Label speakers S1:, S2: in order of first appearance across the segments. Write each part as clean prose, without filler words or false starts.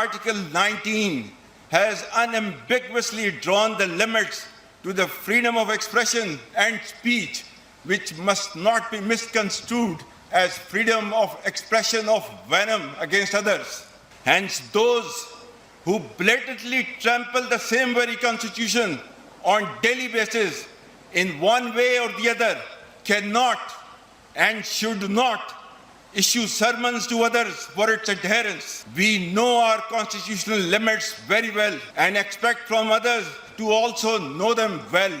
S1: Article 19 has unambiguously drawn the limits to the freedom of expression and speech, which must not be misconstrued as freedom of expression of venom against others. Hence, those who blatantly trample the same very constitution on daily basis in one way or the other cannot and should not issue sermons to others for its adherence. We know our constitutional limits very well and expect from others to also know them well.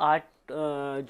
S2: 8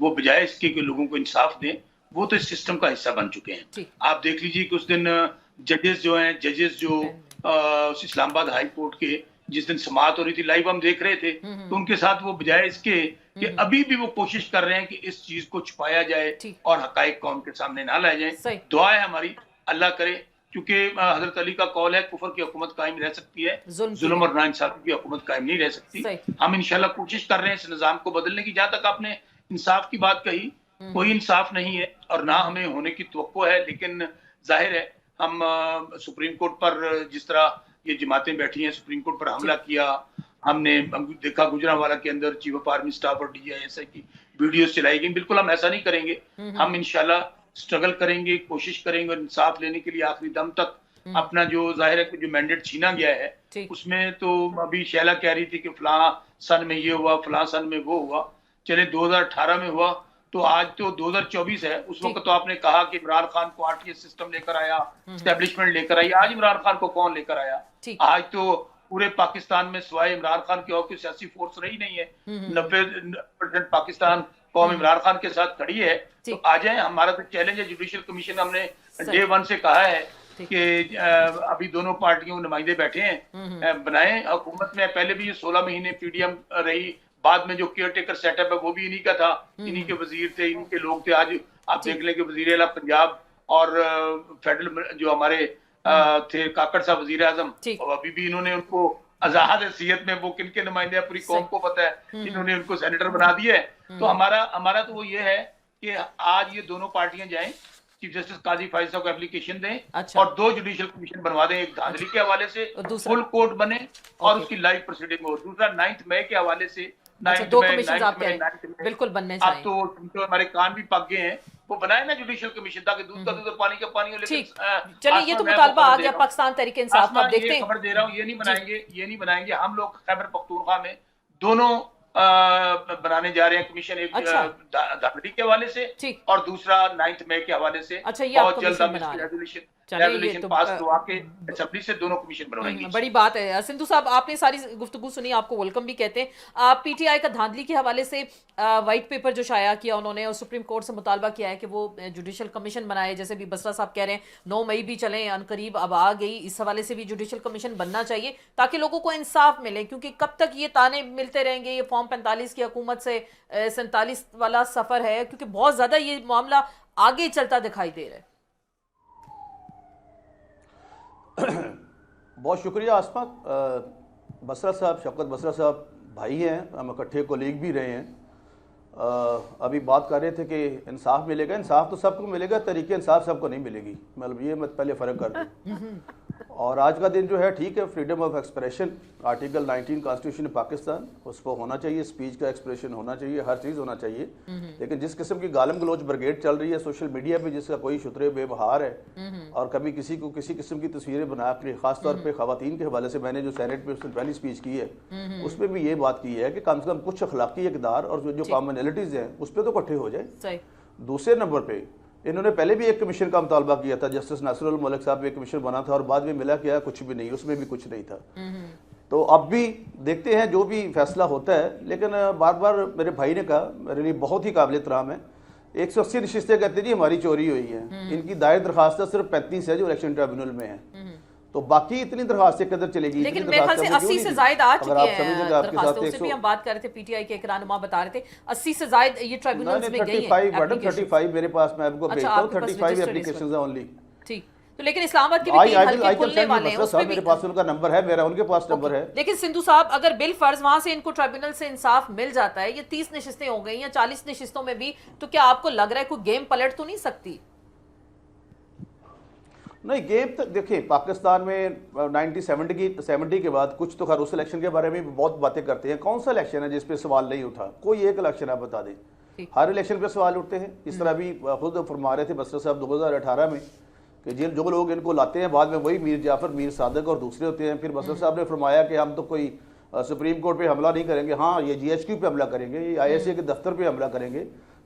S3: وہ بجائے اس کے کہ لوگوں کو انصاف دیں وہ تو اس سسٹم کا حصہ بن چکے ہیں. آپ دیکھ لیجیے کہ اس دن ججز جو اسلام آباد ہائی کورٹ کے جس دن سماعت ہو رہی تھی لائیو ہم دیکھ رہے تھے تو ان کے ساتھ وہ بجائے اس کے کہ ابھی بھی وہ کوشش کر رہے ہیں کہ اس چیز کو چھپایا جائے اور حقائق قوم کے سامنے نہ لائے جائیں. دعا ہے ہماری اللہ کرے کیونکہ حضرت علی کا قول ہے کفر کی حکومت قائم رہ سکتی ہے ظلم اور ناانصافی کی حکومت قائم نہیں رہ سکتی. ہم انشاءاللہ کوشش کر رہے ہیں اس نظام کو بدلنے کی. جہاں تک آپ نے انصاف کی بات کہی کوئی انصاف نہیں ہے اور نہ ہمیں ہونے کی توقع ہے, لیکن ظاہر ہے ہم سپریم کورٹ پر جس طرح یہ جماعتیں بیٹھی ہیں سپریم کورٹ پر حملہ کیا, ہم نے دیکھا گجرانوالہ کے اندر چیف آف آرمی اسٹاف اور ڈی آئی ایس آئی کی ویڈیوز چلائی گئی. بالکل ہم ایسا نہیں کریں گے, ہم انشاءاللہ اسٹرگل کریں گے, کوشش کریں گے اور انصاف لینے کے لیے آخری دم تک اپنا جو ظاہر ہے جو مینڈیٹ چھینا گیا ہے اس میں تو ابھی شیلا کہہ رہی تھی کہ فلاں سن میں یہ ہوا فلاں سن میں وہ ہوا, چلے 2018 میں ہوا تو آج تو 2024 ہے. اس وقت تو آپ نے کہا کہ عمران خان کو RTI سسٹم لے کر آیا, اسٹیبلشمنٹ لے کر آئی. آج عمران خان کو کون لے کر آیا؟ آج تو پورے پاکستان میں سوائے عمران خان کی اور کوئی سیاسی فورس رہی نہیں ہے. 90% پاکستان قوم عمران خان کے ساتھ کھڑی ہے. تو آ جائیں, ہمارا تو چیلنج ہے. جوڈیشل کمیشن ہم نے ڈے 1 سے کہا ہے کہ ابھی دونوں پارٹیوں کے نمائندے بیٹھے ہیں, بنائیں حکومت میں. پہلے بھی یہ 16 مہینے PDM رہی, بعد میں جو کیئر ٹیکر سیٹ اپ ہے وہ بھی انہی کا تھا, انہی کے وزیر تھے, انہی کے لوگ تھے. آج آپ دیکھ لیں کہ وزیر اعلیٰ پنجاب اور فیڈرل جو ہمارے تھے کاکڑ صاحب وزیر اعظم, اور ابھی بھی انہوں نے ان کو ازاحد حیثیت میں وہ کن کے نمائندے ہیں پوری قوم کو پتہ ہے, انہوں نے ان کو سینیٹر بنا دیا ہے. تو ہمارا تو وہ یہ ہے کہ آج یہ دونوں پارٹیاں جائیں, چیف جسٹس قاضی فائز صاحب کو اپلیکیشن دیں اور 2 جوڈیشل کمیشن بنوا دیں. ایک دھاندلی کے حوالے سے فل کورٹ بنے اور اس کی لائیو پروسیڈنگ ہو, دوسرا 9 مئی کے حوالے سے
S4: 2 کمیشنز آپ کہہ رہے ہیں بالکل بننے چاہیے.
S3: اب تو ہمارے کان بھی پک گئے ہیں, وہ بنائے نا جوڈیشل کمیشن تاکہ دودھ کا دودھ اور پانی کا پانی ہو. لیکن
S4: چلیے یہ تو مطالبہ آ گیا پاکستان تحریک انصاف کا, آپ دیکھتے ہیں.
S3: خبر دے رہا ہوں یہ نہیں بنائیں گے ہم لوگ. خیبر پختونخوا میں دونوں بنانے جا رہے ہیں کمیشن, ایک دھاندلی کے حوالے سے اور دوسرا 9 مئی کے حوالے سے. بہت جلد ہم اس کی ریزولوشن پاس کروا کے اسمبلی سے دونوں کمیشن بنوائیں گے.
S4: بڑی بات ہے. سندھو صاحب آپ نے ساری گفتگو سنی, آپ کو ویلکم بھی کہتے ہیں. PTI کا دھاندلی کے حوالے سے وائٹ پیپر جو شائع کیا انہوں نے, اور سپریم کورٹ سے مطالبہ کیا ہے کہ وہ جوڈیشل کمیشن بنائے, جیسے بھی بسرا صاحب کہہ رہے ہیں 9 مئی بھی چلیں ان قریب اب آ گئی, اس حوالے سے بھی جوڈیشل کمیشن بننا چاہیے تاکہ لوگوں کو انصاف ملے. کیونکہ کب تک یہ تانے ملتے رہیں گے, یہ فارم 45 کی حکومت سے 47 والا سفر ہے, کیونکہ بہت زیادہ یہ معاملہ آگے چلتا دکھائی دے رہا ہے.
S5: بہت شکریہ آسما. بسرا صاحب, شوکت بسرا صاحب بھائی ہیں, ہم اکٹھے کولیگ بھی رہے ہیں. ابھی بات کر رہے تھے کہ انصاف ملے گا. انصاف تو سب کو ملے گا, طریقے انصاف سب کو نہیں ملے گی. مطلب یہ مت پہلے فرق کر دیں. اور آج کا دن جو ہے ٹھیک ہے, freedom of expression article 19 constitution Pakistan, اس کو ہونا چاہیے, اسپیچ کا ایکسپریشن ہونا چاہیے, ہر چیز ہونا چاہیے. لیکن جس قسم کی گالم گلوچ بریگیڈ چل رہی ہے سوشل میڈیا پہ, جس کا کوئی شترے بے بہار ہے, اور کبھی کسی کو کسی قسم کی تصویریں بنا کے, خاص طور پہ خواتین کے حوالے سے میں نے جو سینیٹ میں اس نے پہلی اسپیچ کی ہے اس میں بھی یہ بات کی ہے کہ کم سے کم کچھ اخلاقی اقدار اور جو کامنلٹیز ہیں اس پہ تو اکٹھے ہو جائیں. دوسرے نمبر پہ انہوں نے پہلے بھی ایک کمیشن کا مطالبہ کیا تھا, جسٹس ناصر الملک صاحب ایک کمیشن بنا تھا, اور بعد میں ملا کیا کچھ بھی نہیں, اس میں بھی کچھ نہیں تھا. تو اب بھی دیکھتے ہیں جو بھی فیصلہ ہوتا ہے. لیکن بار بار میرے بھائی نے کہا, میرے لیے بہت ہی قابل احترام ہے, 180 نشستیں کہتے جی ہماری چوری ہوئی ہیں. ان کی دائر درخواستیں صرف 35 ہے جو الیکشن ٹریبیونل میں ہیں. تو باقی اتنی درخواستیں قدر چلے گی.
S4: لیکن میرے خیال سے 80 سے زائد آ چکے ہیں درخواستیں. اس سے بھی ہم بات کر رہے تھے, PTI کے ایک رہنما بتا رہے تھے 80 سے زائد یہ ٹریبیونلز میں گئی ہیں.
S5: 35 میرے پاس, میں آپ کو بھیجتا ہوں, 35 اپلیکیشنز ہیں اونلی.
S4: ٹھیک. تو لیکن اسلام آباد کے بھی 3 حلقے کھلنے والے ہیں, اس میں بھی
S5: میرے پاس ان کا نمبر ہے, میرا ان کے پاس نمبر ہے.
S4: لیکن سندھو صاحب اگر بال فرض وہاں سے ان کو ٹریبیونل سے انصاف مل جاتا ہے, یہ 30 نشستیں ہو گئی یا 40 نشستوں میں بھی, تو کیا آپ کو لگ رہا ہے کوئی گیم پلٹ تو نہیں سکتی؟
S5: نہیں, گیم تک دیکھیں پاکستان میں 1970 کے بعد کچھ تو خیر اس الیکشن کے بارے میں بہت باتیں کرتے ہیں. کون سا الیکشن ہے جس پہ سوال نہیں اٹھا؟ کوئی ایک الیکشن آپ بتا دیں. ہر الیکشن پہ سوال اٹھتے ہیں. اس طرح بھی خود فرما رہے تھے بسرا صاحب 2018 میں کہ جو لوگ ان کو لاتے ہیں بعد میں وہی میر جعفر, میر صادق اور دوسرے ہوتے ہیں. پھر بسرا صاحب نے فرمایا کہ ہم تو کوئی سپریم کورٹ پہ حملہ نہیں کریں گے, ہاں یہ GHQ پہ حملہ کریں گے, یہ ISA کے دفتر پہ حملہ کریں گے,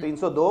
S5: 302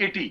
S3: 80,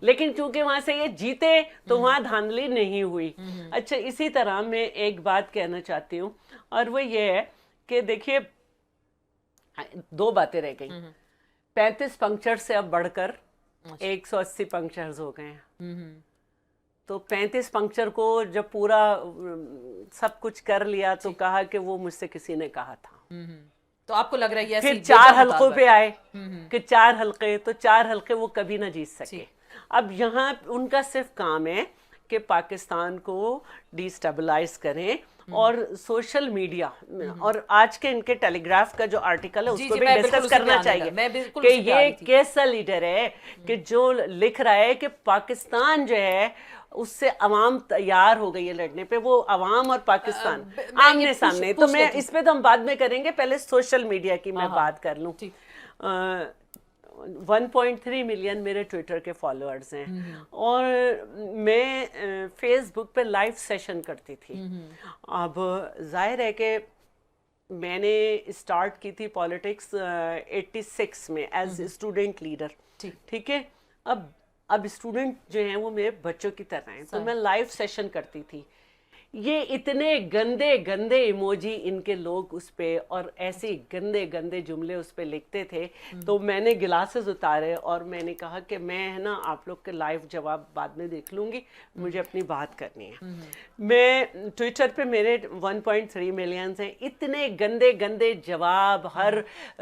S2: لیکن چونکہ وہاں سے یہ جیتے تو وہاں دھاندلی نہیں ہوئی. اچھا اسی طرح میں ایک بات کہنا چاہتی ہوں اور وہ یہ ہے کہ دیکھیے 2 باتیں رہ گئیں. 35 پنکچر سے اب بڑھ کر 180 پنکچرز ہو گئے ہیں. تو 35 پنکچر کو جب پورا سب کچھ کر لیا تو کہا کہ وہ مجھ سے کسی نے کہا تھا.
S4: تو آپ کو لگ رہا ہے یہ
S2: پھر 4 حلقوں پہ آئے کہ 4 حلقے، تو 4 حلقے وہ کبھی نہ جیت سکے. اب یہاں ان کا صرف کام ہے کہ پاکستان کو ڈی سٹیبلائز کریں اور سوشل میڈیا اور آج کے ان کے ٹیلی گراف کا جو آرٹیکل ہے اس کو بھی ڈسکس کرنا چاہیے کہ یہ کیسا لیڈر ہے کہ جو لکھ رہا ہے کہ پاکستان جو ہے اس سے عوام تیار ہو گئی ہے لڑنے پہ، وہ عوام اور پاکستان آمنے سامنے. تو میں اس پہ تو ہم بعد میں کریں گے، پہلے سوشل میڈیا کی میں بات کر لوں. 1.3 ملین میرے ٹویٹر کے فالوورز ہیں اور میں فیس بک پہ لائیو سیشن کرتی تھی. اب ظاہر ہے کہ میں نے اسٹارٹ کی تھی پالیٹکس 86 میں ایز اسٹوڈنٹ لیڈر. ٹھیک ہے، اب اسٹوڈنٹ جو ہیں وہ میرے بچوں کی طرح ہیں، تو میں لائیو سیشن کرتی تھی. یہ اتنے گندے گندے ایموجی ان کے لوگ اس پہ اور ایسے گندے گندے جملے اس پہ لکھتے تھے. تو میں نے گلاسز اتارے اور میں نے کہا کہ میں ہے نا آپ لوگ کے لائیو جواب بعد میں دیکھ لوں گی، مجھے اپنی بات کرنی ہے. میں ٹویٹر پہ میرے 1.3 ملینز ہیں. اتنے گندے گندے جواب، ہر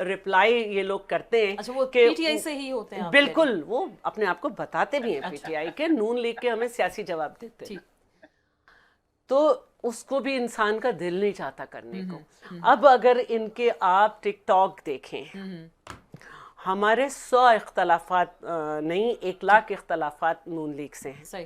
S2: رپلائی یہ لوگ کرتے ہیں.
S4: اچھا وہ پی ٹی آئی سے ہی ہوتے ہیں؟
S2: بالکل، وہ اپنے آپ کو بتاتے بھی ہیں پی ٹی آئی کے، نون لیگ کے ہمیں سیاسی جواب دیتے ہیں. تو اس کو بھی انسان کا دل نہیں چاہتا کرنے کو. اب اگر ان کے آپ ٹک ٹاک دیکھیں، ہمارے 100 اختلافات نہیں 1 لاکھ اختلافات نون لیگ سے ہیں،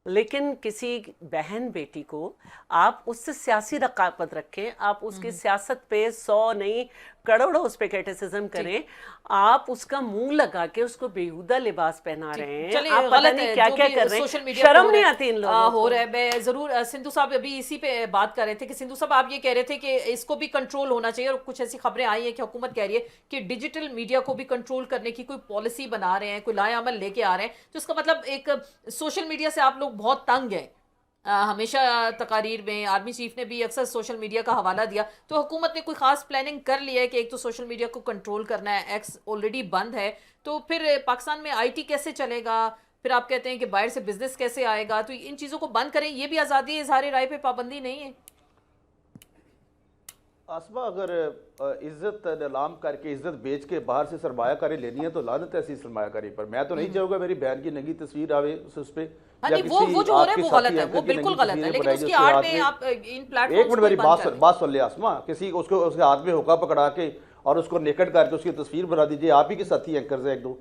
S2: لیکن کسی بہن بیٹی کو آپ اس سے سیاسی رقابت رکھیں، آپ اس کی سیاست پہ 100 نہیں کروڑوں اس پہ کرٹیسزم کریں، آپ اس کا منہ لگا کے اس کو بیہودہ لباس پہنا رہے ہیں، آپ پتہ نہیں کیا کیا کر رہے ہیں، شرم نہیں آتی ان لوگوں کو.
S4: ہو رہا ہے. میں ضرور سندھو صاحب ابھی اسی پہ بات کر رہے تھے کہ سندھو صاحب آپ یہ کہہ رہے تھے کہ اس کو بھی کنٹرول ہونا چاہیے، اور کچھ ایسی خبریں آئی ہیں کہ حکومت کہہ رہی ہے کہ ڈیجیٹل میڈیا کو بھی کنٹرول کرنے کی کوئی پالیسی بنا رہے ہیں، کوئی لائے عمل لے کے آ رہے ہیں. تو اس کا مطلب ایک سوشل میڈیا سے آپ لوگ بہت تنگ ہیں. ہمیشہ تقاریر میں آرمی چیف نے بھی اکثر سوشل میڈیا کا حوالہ دیا. تو حکومت نے کوئی خاص پلاننگ کر لی ہے کہ ایک تو سوشل میڈیا کو کنٹرول کرنا ہے، ایکس آلریڈی بند ہے، تو پھر پاکستان میں آئی ٹی کیسے چلے گا؟ پھر آپ کہتے ہیں کہ باہر سے بزنس کیسے آئے گا؟ تو ان چیزوں کو بند کریں، یہ بھی آزادی اظہار رائے پہ پابندی نہیں ہے؟
S5: آسما اگر عزت نیلام کر کے عزت بیچ کے باہر سے سرمایہ کاری لینی ہے تو لعنت ایسی سرمایہ کاری پر. میں تو نہیں چاہوں گا میری بہن کی ننگی تصویر آوے اس پہ.
S4: وہ جو ہو رہا ہے وہ غلط ہے، وہ بالکل غلط ہے، لیکن اس کی آڑ میں آپ ان پلیٹ فارمز
S5: ایک منٹ میری بات سن لے آسما. کسی اس کو اس کے ہاتھ میں ہوکا پکڑا کے اور اس کو نیکڈ کر کے اس کی تصویر بنا دیجیے. آپ ہی کے ساتھی اینکرز ہیں 1-2.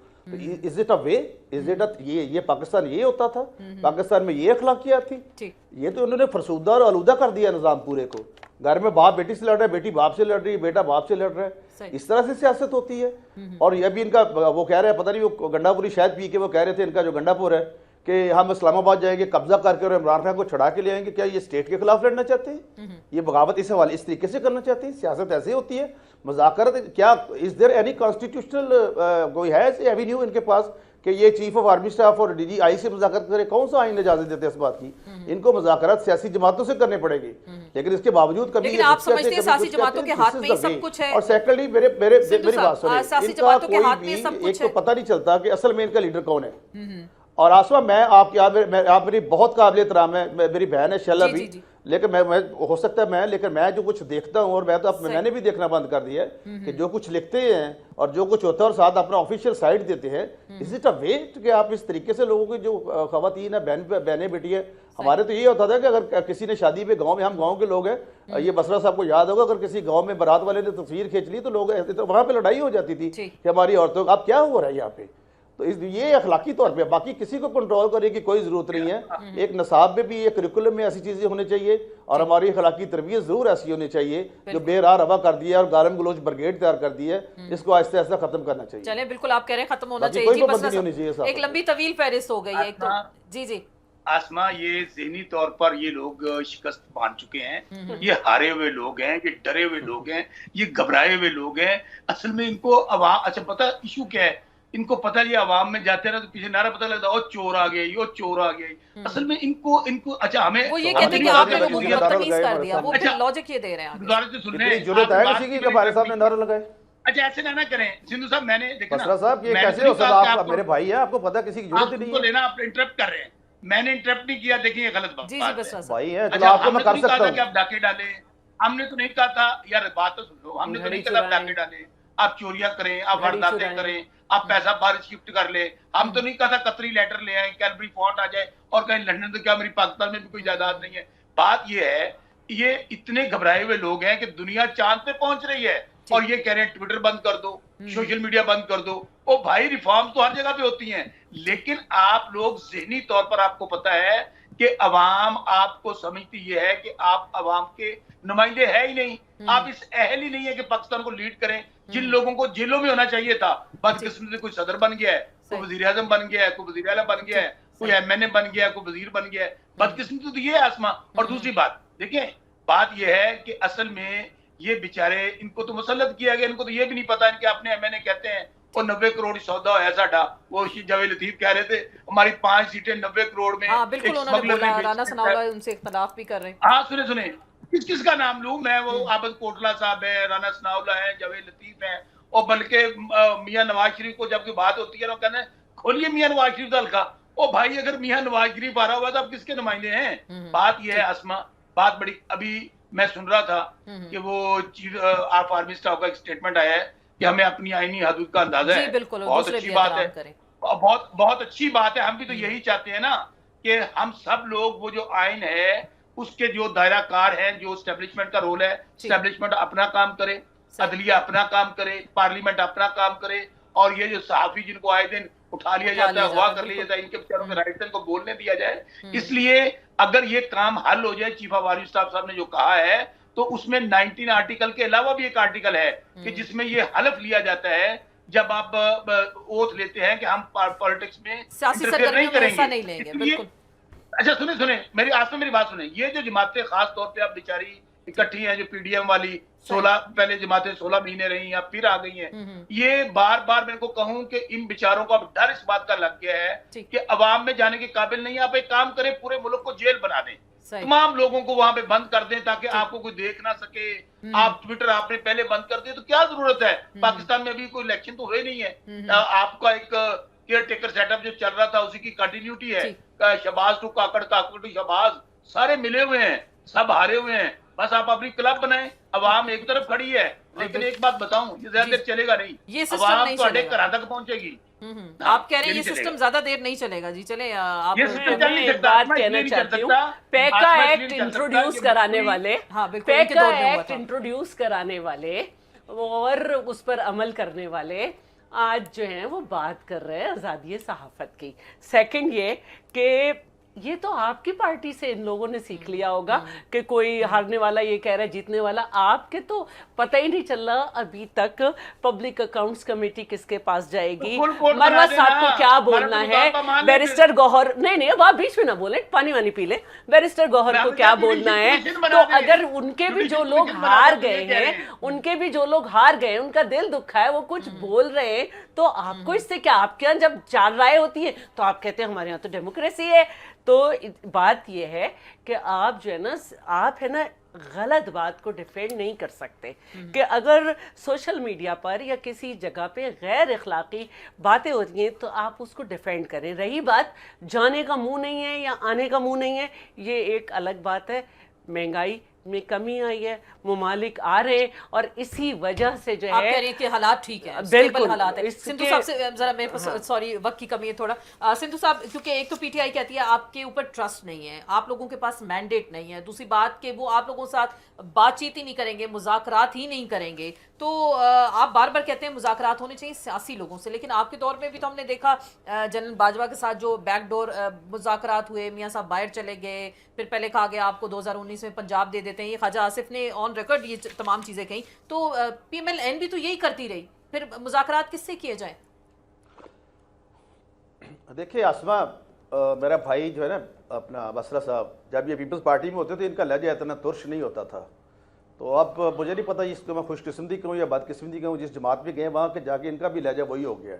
S5: Is it a way? Is it یہ پاکستان یہ ہوتا تھا؟ پاکستان میں یہ اخلاقیات تھی؟ یہ تو انہوں نے فرسودہ اور آلودہ کر دیا نظام پورے کو. گھر میں باپ بیٹی سے لڑ رہا ہے، بیٹی باپ سے لڑ رہی ہے، بیٹا باپ سے لڑ رہا ہے. اس طرح سے سیاست ہوتی ہے. اور یہ بھی ان کا وہ کہہ رہے ہیں، پتہ نہیں وہ گنڈا پوری شاید پی کے وہ کہہ رہے تھے ان کا جو گنڈا پور ہے کہ ہم اسلام آباد جائیں گے، قبضہ کر کے اور عمران خان کو چھڑا کے لے آئیں گے. کیا یہ اسٹیٹ کے خلاف لڑنا چاہتے ہیں؟ یہ بغاوت اس حوالے اس طریقے سے کرنا چاہتے ہیں؟ سیاست ایسے ہوتی ہے. مذاکرت کیا از دیر اینی کانسٹیٹیوشنل کوئی ہے ایسے ایوینیو ان کے پاس کہ یہ چیف آف آرمی اسٹاف اور ڈی جی آئی سے مذاکرت کرے؟ کون سا آئین اجازت دیتے اس بات کی؟ ان کو مذاکرات سیاسی جماعتوں سے کرنے پڑے گی. لیکن اس کے باوجود کبھی
S4: لیکن آپ سمجھتے ہیں سیاسی جماعتوں کے ہاتھ میں ہی سب کچھ ہے؟
S5: اور سیکنڈلی میری بات سنیں،
S4: سیاسی
S5: ان کا
S4: جماعتوں کے
S5: کوئی
S4: ہاتھ میں
S5: بھی
S4: سب کچھ
S5: ایک
S4: ہے.
S5: تو پتہ نہیں چلتا کہ اصل میں ان کا لیڈر کون ہے. اور آسما میں آپ میری بہت قابل احترام ہے، میری بہن ہے شیلا بھی، لیکن میں ہو سکتا ہے لیکن میں جو کچھ دیکھتا ہوں، اور میں نے بھی دیکھنا بند کر دیا ہے کہ جو کچھ لکھتے ہیں اور جو کچھ ہوتا ہے اور ساتھ اپنا آفیشیل سائٹ دیتے ہیں. از اٹ اے وے کہ آپ اس طریقے سے لوگوں کی جو خواتین ہیں، بہنیں بیٹی ہیں؟ ہمارے تو یہ ہوتا تھا کہ اگر کسی نے شادی پہ گاؤں میں، ہم گاؤں کے لوگ ہیں، یہ بسرا صاحب کو یاد ہوگا، اگر کسی گاؤں میں بارات والے نے تصویر کھینچ لی تو لوگ وہاں پہ لڑائی ہو جاتی تھی کہ ہماری عورتوں اب کیا ہو رہا ہے یہاں پہ. تو یہ اخلاقی طور پہ باقی کسی کو کنٹرول کرنے کی کوئی ضرورت نہیں ہے. ایک نصاب میں بھی ایک کریکولم میں ایسی چیزیں ہونے چاہیے اور ہماری اخلاقی تربیت ضرور ایسی ہونی چاہیے جو بے راہ روا کر دیا اور گالم گلوچ برگیڈ تیار کر دی ہے. اس کو آہستہ آہستہ ختم کرنا چاہیے.
S4: چلیں بالکل آپ کہہ رہے ہیں ختم ہونا
S5: کوئی
S4: چاہیے.
S5: پابندی نہیں ہونی چاہیے.
S4: ایک لمبی طویل فہرست ہو گئی ہے ایک تو. جی
S3: آسما، یہ ذہنی طور پر یہ لوگ شکست پان چکے ہیں، یہ ہارے ہوئے لوگ ہیں، یہ ڈرے ہوئے لوگ ہیں، یہ گھبرائے ہوئے لوگ ہیں. اصل میں ان کو عوام، اچھا پتہ ایشو کیا ہے ان کو پتہ یہ عوام میں جاتے ہیں نا تو پیچھے نعرہ پتہ لگتا ہے او چور آ گئے او چور آ گئے. اصل میں ان کو اچھا ہمیں
S4: وہ یہ
S5: تو
S4: کہتے ہیں کہ
S5: ہم
S4: آپ
S5: نے
S4: نے لوگوں کو
S5: نعرہ
S4: بدتمیز
S5: لگائے
S4: کر
S5: ہمارے
S4: دیا, وہ
S5: سامنے.
S4: پھر لاجک یہ دے رہے ہیں آگے.
S3: گزارش تو سنیں.
S5: اتنی جرت ہے کسی کی کہ بھائی صاحب نے نعرہ لگائے؟
S3: اچھا ایسے نہ کریں سندھو صاحب, میں نے دیکھا
S5: بسرا صاحب یہ
S3: میں نے
S5: کیسے ہو
S3: کہا
S5: سکتا؟
S3: کہ
S5: آپ میرے بھائی ہیں, آپ کو پتہ کسی کی
S3: آپ
S5: ضرورت ہی
S3: ان
S5: نہیں
S3: کو
S5: ہے.
S3: لینا, آپ انٹرپٹ کر رہے ہیں. میں نے انٹرپٹ نہیں کیا, دیکھیں یہ غلط بات
S4: جی
S3: ہے.
S4: بسرا صاحب.
S5: بھائی ہے, چلو
S3: اچھا
S5: آپ کو
S3: ہم
S5: میں
S3: نے تو
S5: کر
S3: نہیں کہا
S5: سکتا
S3: تھا کہ
S5: ہوں.
S3: آپ ڈاکے ڈالیں, ہم نے تو نہیں کہا تھا, یار بات تو سن لو, ہم نے تو نہیں کہا آپ ڈاکے ڈالیں, آپ چوریاں کریں, آپ وارداتیں کریں, آپ پیسہ باہر شفٹ کر لیں. ہم تو نہیں کہا تھا قطری لیٹر لے آئیں, کیلبری فونٹ آ جائے اور کہیں لندن تو کیا میری پاکستان میں بھی کوئی جائیداد نہیں ہے. بات یہ ہے, یہ اتنے گھبرائے ہوئے لوگ ہیں کہ دنیا چاند پہ پہنچ رہی ہے اور یہ کہہ رہے ہیں ٹویٹر بند کر دو, سوشل میڈیا بند کر دو. او بھائی ریفارم تو ہر جگہ پہ ہوتی ہیں, لیکن آپ لوگ ذہنی طور پر آپ کو پتا ہے کہ عوام آپ کو سمجھتی یہ ہے کہ آپ عوام کے نمائندے ہے ہی نہیں, آپ اس اہل ہی نہیں ہے کہ پاکستان کو لیڈ کریں. جن لوگوں کو جیلوں میں ہونا چاہیے تھا, بدقسمتی سے کوئی صدر بن گیا ہے, کوئی وزیر اعظم بن گیا ہے, کوئی وزیر اعلیٰ بن گیا ہے, کوئی ایم این اے بن گیا ہے, کوئی وزیر بن گیا ہے. بدقسمتی تو یہ ہے آسما. اور دوسری بات دیکھیں, بات یہ ہے کہ اصل میں یہ بیچارے, ان کو تو مسلط کیا گیا, ان کو تو یہ بھی نہیں پتا کہ اپنے ایم این اے کہتے ہیں وہ 90 کروڑ سودا ہوا ساڈا. وہ جاوید لطیف کہہ رہے تھے ہماری 5 سیٹیں 90 کروڑ میں.
S4: ہاں بالکل, انہوں نے بولا, رانا ثناءاللہ ان سے اختلاف بھی کر رہے ہیں.
S3: ہاں سنیں کس کا نام لوں میں, وہ عابد کوٹلا صاحب ہے, رانا ثناءاللہ ہے, جاوید لطیف ہے, اور بلکہ میاں نواز شریف کو جب کوئی بات ہوتی ہے نا کہنا ہے کھولیے میاں نواز شریف کا حلقہ. او بھائی اگر میاں نواز شریف آ رہا ہوا تو آپ کس کے نمائندے ہیں؟ بات یہ ہے اسما, بات بڑی, ابھی میں سن رہا تھا کہ وہ چیف آف آرمی اسٹاف کا ایک سٹیٹمنٹ آیا ہے کہ ہمیں اپنی آئینی حدود کا اندازہ ہے.
S4: جی بالکل,
S3: بہت
S4: دوسرے
S3: اچھی
S4: بھی
S3: بات ہے,
S4: احترام کریں.
S3: بہت اچھی بات ہے. ہم بھی تو یہی چاہتے ہیں نا کہ ہم سب لوگ وہ جو آئین ہے اس کے جو دائرہ کار ہیں, جو اسٹیبلشمنٹ کا رول ہے, اسٹیبلشمنٹ اپنا کام کرے, عدلیہ اپنا کام کرے, پارلیمنٹ اپنا کام کرے, اور یہ جو صحافی جن کو آئے دن اٹھا لیا جاتا ہے, ہوا کر لیا جاتا ہے, ان کے بیچاروں کے رائٹس کو بولنے دیا جائے. اس لیے اگر یہ کام حل ہو جائے, چیف آف آرمی اسٹاف صاحب نے جو کہا ہے, تو اس میں 19 آرٹیکل کے علاوہ بھی ایک آرٹیکل ہے کہ جس میں یہ حلف لیا جاتا ہے جب آپ اوتھ لیتے ہیں کہ ہم پالیٹکس میں
S4: سیاسی
S3: انٹرفیئر نہیں
S4: سرگرمیوں میں
S3: کریں
S4: حصہ
S3: گے.
S4: نہیں لیں گے.
S3: اس لیے
S4: بالکل.
S3: اچھا سنیں میری آج میری بات سنیں, یہ جو جماعتیں خاص طور پہ اب بیچاری اکٹھی ہیں, جو پی ڈی ایم والی 16 پہلے جماعتیں 16 مہینے رہی ہیں, پھر آ گئی ہیں, یہ بار بار میں ان کو کہوں کہ ان بیچاروں کو اب ڈر اس بات کا لگ گیا ہے کہ عوام میں جانے کے قابل نہیں. آپ ایک کام کریں, پورے ملک کو جیل بنا دیں, تمام لوگوں کو وہاں پہ بند کر دیں تاکہ آپ کو کوئی دیکھ نہ سکے. آپ ٹویٹر آپ نے پہلے بند کر دیں تو کیا ضرورت ہے, پاکستان میں ابھی کوئی الیکشن تو ہوئے نہیں ہے. آپ کا ایک کیئر ٹیکر سیٹ اپ جو چل رہا تھا اسی کی کنٹینیوٹی ہے. شہباز ٹو کاکڑ, کاکڑ ٹو شہباز, سارے ملے ہوئے ہیں, سب ہارے ہوئے ہیں. بس آپ اپنی کلب بنائیں, عوام ایک طرف کھڑی ہے, لیکن ایک بات بتاؤں, یہ زیادہ دیر چلے گا نہیں,
S4: یہ سسٹم
S3: عوام
S4: نہیں
S3: تو
S4: چلے گا.
S3: گھر تک پہنچے گی.
S4: آپ کہہ رہے ہیں یہ سسٹم زیادہ دیر نہیں چلے گا. جی چلیں آپ.
S2: میں ایک بات کہنا چاہتی ہوں, پیکا ایکٹ انٹروڈیوس کرانے والے, پیکا ایکٹ انٹروڈیوس کرانے والے اور اس پر عمل کرنے والے آج جو ہیں وہ بات کر رہے ہیں آزادی صحافت کی. سیکنڈ یہ کہ یہ تو آپ کی پارٹی سے ان لوگوں نے سیکھ لیا ہوگا کہ کوئی ہارنے والا یہ کہہ رہا ہے جیتنے والا. آپ کے تو پتہ ہی نہیں چل رہا ابھی تک پبلک اکاؤنٹس کمیٹی کس کے پاس جائے گی, مروہ صاحب کو کیا بولنا ہے, بیرسٹر گوہر, نہیں وہ آپ بیچ میں نہ بولیں, پانی وانی پی لیں, بیرسٹر گوہر کو کیا بولنا ہے. تو اگر ان کے بھی جو لوگ ہار گئے ہیں, ان کے بھی جو لوگ ہار گئے ہیں, ان کا دل دکھا ہے, وہ کچھ بول رہے ہیں, تو آپ کو اس سے کیا, آپ کے یہاں جب 4 رائے ہوتی ہیں تو آپ کہتے ہیں ہمارے یہاں تو ڈیموکریسی ہے. تو بات یہ ہے کہ آپ جو ہے نا, آپ ہے نا غلط بات کو ڈیفینڈ نہیں کر سکتے کہ اگر سوشل میڈیا پر یا کسی جگہ پہ غیر اخلاقی باتیں ہوتی ہیں تو آپ اس کو ڈیفینڈ کریں. رہی بات جانے کا منہ نہیں ہے یا آنے کا منہ نہیں ہے, یہ ایک الگ بات ہے. مہنگائی میں کمی آئی ہے, ممالک آ رہے ہیں, اور اسی وجہ سے جو ہے
S4: آپ کہہ رہے ہیں کہ حالات ٹھیک ہیں,
S2: بالکل
S4: حالات ہیں. سندھو صاحب سے ذرا میرے پاس سوری وقت کی کمی ہے تھوڑا. سندھو صاحب, کیونکہ ایک تو پی ٹی آئی کہتی ہے آپ کے اوپر ٹرسٹ نہیں ہے, آپ لوگوں کے پاس مینڈیٹ نہیں ہے, دوسری بات کہ وہ آپ لوگوں کے ساتھ بات چیت ہی نہیں کریں گے, مذاکرات ہی نہیں کریں گے. تو آپ بار بار کہتے ہیں مذاکرات ہونے چاہیے سیاسی لوگوں سے, لیکن آپ کے دور میں بھی تو ہم نے دیکھا جنرل باجوہ کے ساتھ جو بیک ڈور مذاکرات ہوئے, میاں صاحب باہر چلے گئے, پھر پہلے کہا گیا آپ کو 2019 میں پنجاب دے دیتے ہیں, یہ خواجہ آصف نے آن ریکارڈ یہ تمام چیزیں کہیں. تو پی ایم ایل این بھی تو یہی کرتی رہی, پھر مذاکرات کس سے کیے جائیں؟
S5: دیکھیں آسما, میرا بھائی جو ہے نا اپنا بسرا صاحب, جب یہ پیپلز پارٹی میں ہوتے تھے ان کا لہجہ اتنا ترش نہیں ہوتا تھا. تو اب مجھے نہیں پتا اس کو میں خوش قسمتی کہوں یا بد قسمتی کہوں, جس جماعت میں گئے وہاں کے جا کے ان کا بھی لہجہ وہی ہو گیا ہے.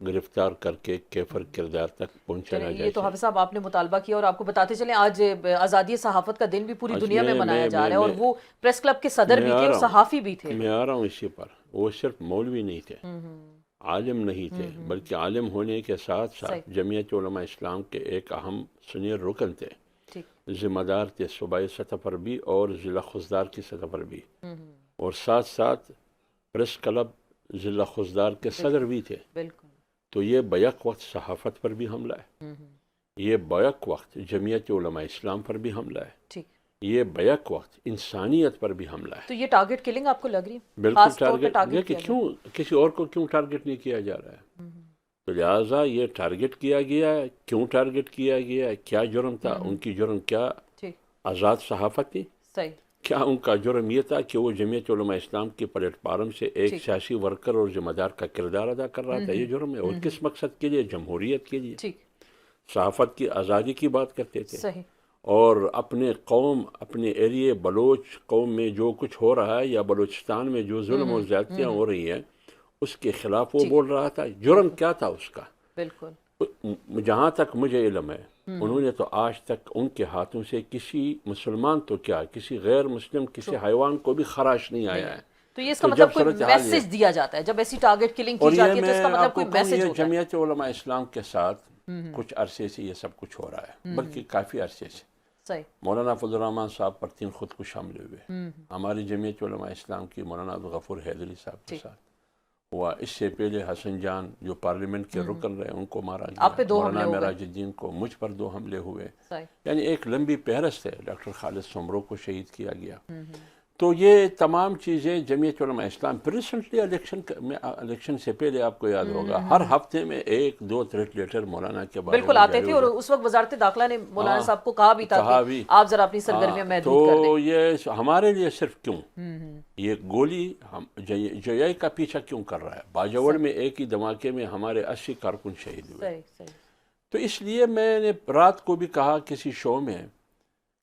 S6: گرفتار کر کے کیفر کردار تک پہنچانا
S4: چلیں، یہ
S6: جائے.
S4: تو حافظ صاحب آپ نے مطالبہ کیا، اور آپ کو بتاتے چلیں آج آزادی صحافت کا دن بھی پوری دنیا میں منایا جا رہا ہے، اور وہ پریس کلب کے صدر بھی تھے اور صحافی بھی تھے.
S6: میں آ رہا ہوں اسی پر. وہ صرف مولوی نہیں تھے، عالم نہیں تھے، بلکہ عالم ہونے کے ساتھ ساتھ جمعیت علماء اسلام کے ایک اہم سینئر رکن تھے. ذمہ دار تھے صوبائی سطح پر بھی اور ضلع خضدار کی سطح پر بھی، اور ساتھ ساتھ پریس کلب ضلع خضدار کے صدر بھی تھے.
S4: بالکل.
S6: تو یہ بیک وقت صحافت پر بھی حملہ ہے، یہ بیک وقت جمعیت علماء اسلام پر بھی حملہ ہے،
S4: ٹھیک.
S6: یہ بیک وقت انسانیت پر بھی حملہ ہے.
S4: تو یہ ٹارگٹ کلنگ آپ کو لگ رہی ہے؟
S6: بالکل ٹارگٹ. کیوں کسی اور کو کیوں ٹارگٹ نہیں کیا جا رہا ہے؟ تو لہٰذا یہ ٹارگٹ کیا گیا ہے. کیوں ٹارگٹ کیا گیا ہے؟ کیا جرم تھا ان کی؟ جرم کیا آزاد صحافت تھی؟
S4: صحیح.
S6: کیا ان کا جرم یہ تھا کہ وہ جمعیت علماء اسلام کی پلیٹ فارم سے ایک سیاسی ورکر اور ذمہ دار کا کردار ادا کر رہا تھا؟ یہ جرم ہے. اور کس مقصد کے لیے؟ جمہوریت کے لیے. صحافت کی آزادی کی بات کرتے تھے.
S4: صحیح.
S6: اور اپنے قوم، اپنے ایریے بلوچ قوم میں جو کچھ ہو رہا ہے یا بلوچستان میں جو ظلم اور زیادتیاں ہو رہی ہیں اس کے خلاف وہ بول رہا تھا. جرم کیا تھا اس کا؟
S4: بالکل.
S6: جہاں تک مجھے علم ہے انہوں نے تو آج تک ان کے ہاتھوں سے کسی مسلمان تو کیا کسی غیر مسلم کسی حیوان کو بھی خراش نہیں آیا ہے.
S4: تو یہ اس کا مطلب کوئی میسج دیا جاتا ہے جب ایسی ٹارگٹ کلنگ کی جاتی ہے، تو اس کا مطلب کوئی میسج ہوتا ہے.
S6: جمعیت علماء اسلام کے ساتھ کچھ عرصے سے یہ سب کچھ ہو رہا ہے، بلکہ کافی عرصے سے.
S4: صحیح.
S6: مولانا فضل الرحمان صاحب پر 3 خودکش حملے ہوئے ہماری جمعیت علماء اسلام کی مولانا عبدالغفور حیدری صاحب کے ساتھ ہوا. اس سے پہلے حسن جان جو پارلیمنٹ کے رکن رہے ان کو مارا گیا.
S4: آپ پہ 2 حملے
S6: مولانا
S4: ہوئے.
S6: معراج الدین کو، مجھ پر 2 حملے ہوئے.
S4: صحیح.
S6: یعنی ایک لمبی فہرست ہے. ڈاکٹر خالد سمرو کو شہید کیا گیا. تو یہ تمام چیزیں جمعیت علماء اسلام ریسنٹلی الیکشن سے پہلے آپ کو یاد ہوگا ہر ہفتے میں 1-2 تھریٹ لیٹر مولانا کے بارے میں
S4: بالکل آتے تھے، اور اس وقت وزارت داخلہ نے مولانا صاحب کو کہا بھی تھا کہ آپ ذرا اپنی سرگرمیاں محدود کر دیں.
S6: تو یہ ہمارے لیے صرف کیوں یہ گولی جے کا پیچھا کیوں کر رہا ہے؟ باجوڑ میں ایک ہی دھماکے میں ہمارے 80 کارکن شہید ہوئے.
S4: صحیح صحیح.
S6: تو اس لیے میں نے رات کو بھی کہا کسی شو میں